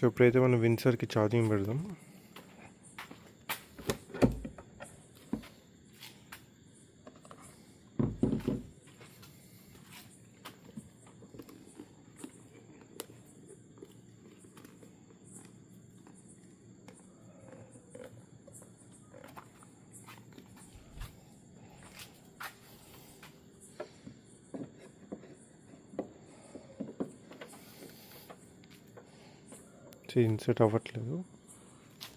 ఇప్పుడైతే మనం విన్సర్కి ఛార్జింగ్ పెడదాం. ఇన్సెట్ అవ్వట్లేదు.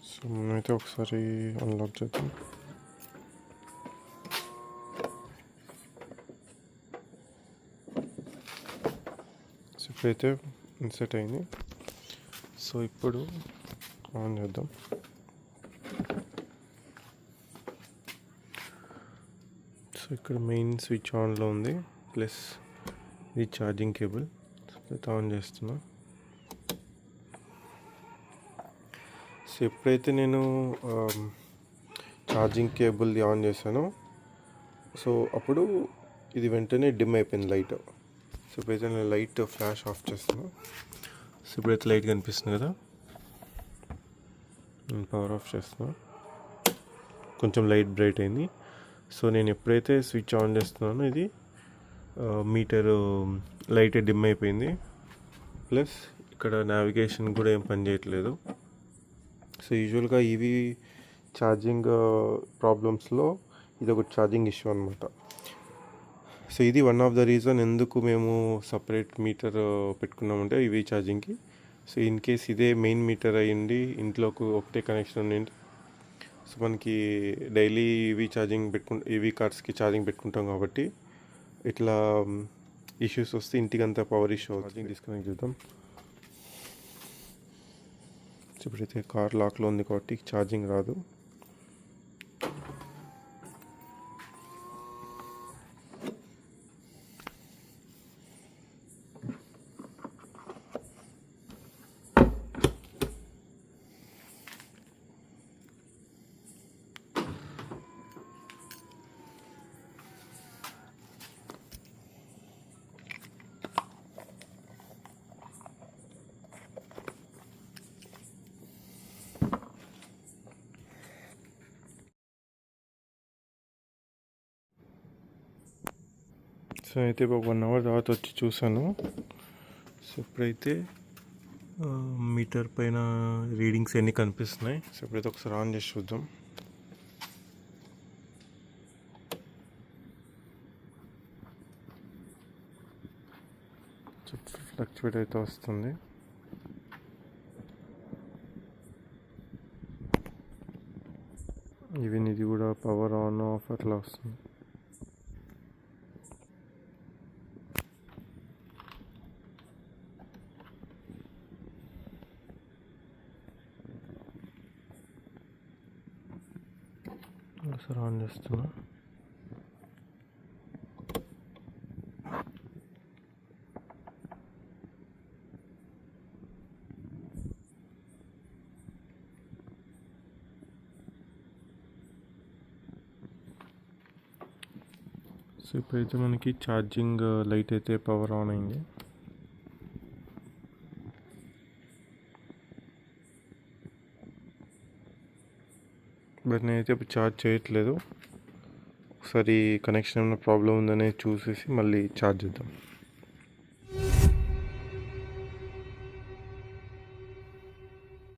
సో మనమైతే ఒకసారి అన్లాక్ చేద్దాం. సో ఇప్పుడైతే ఇన్సెట్ అయింది. సో ఇప్పుడు ఆన్ చేద్దాం. సో ఇక్కడ మెయిన్ స్విచ్ ఆన్లో ఉంది, ప్లస్ ఇది ఛార్జింగ్ కేబుల్. సో ఆన్ చేస్తున్నా. సో ఎప్పుడైతే నేను ఛార్జింగ్ కేబుల్ది ఆన్ చేశానో సో అప్పుడు ఇది వెంటనే డిమ్ అయిపోయింది లైట్. సో ఇప్పుడైతే నేను లైట్ ఫ్లాష్ ఆఫ్ చేస్తాను. సో ఇప్పుడైతే లైట్ కనిపిస్తుంది కదా, నేను పవర్ ఆఫ్ చేస్తున్నా. కొంచెం లైట్ బ్రైట్ అయింది. సో నేను ఎప్పుడైతే స్విచ్ ఆన్ చేస్తున్నానో ఇది మీటర్ లైట్ డిమ్ అయిపోయింది. ప్లస్ ఇక్కడ నావిగేషన్ కూడా ఏం పని చేయట్లేదు. సో యూజువల్గా ఈవీ ఛార్జింగ్ ప్రాబ్లమ్స్లో ఇది ఒక ఛార్జింగ్ ఇష్యూ అనమాట. సో ఇది వన్ ఆఫ్ ద రీజన్ ఎందుకు మేము సపరేట్ మీటర్ పెట్టుకున్నామంటే ఈవీ ఛార్జింగ్కి. సో ఇన్ కేస్ ఇదే మెయిన్ మీటర్ అయ్యింది, ఇంట్లోకి ఒకటే కనెక్షన్ ఉండింది, సో మనకి డైలీ ఈవీ కార్స్కి ఛార్జింగ్ పెట్టుకుంటాం కాబట్టి ఇట్లా ఇష్యూస్ వస్తే ఇంటికంతా పవర్ ఇష్యూ ఛార్జింగ్ డిస్కనెక్ట్ చేద్దాం. ఇప్పుడైతే కార్ లాక్లో ఉంది కాబట్టి ఛార్జింగ్ రాదు. సో అయితే ఒక 1 అవర్ తర్వాత వచ్చి చూసాను. సో ఇప్పుడైతే మీటర్ పైన రీడింగ్స్ ఎన్ని కనిపిస్తున్నాయి. సో ఇప్పుడైతే ఒకసారి ఆన్ చేసి చూద్దాం. ఫ్లక్చువేట్ అయితే వస్తుంది. ఈవెన్ ఇది కూడా పవర్ ఆన్ ఆఫ్ అట్లా వస్తుంది. ఒకసారి ఆన్ చేస్తున్నా. సో ఇప్పుడైతే మనకి ఛార్జింగ్ లైట్ అయితే పవర్ ఆన్ అయింది. బట్ నేనైతే ఇప్పుడు ఛార్జ్ చేయట్లేదు. ఒకసారి కనెక్షన్ ఏమైనా ప్రాబ్లం ఉందనే చూసేసి మళ్ళీ ఛార్జ్ చేద్దాం.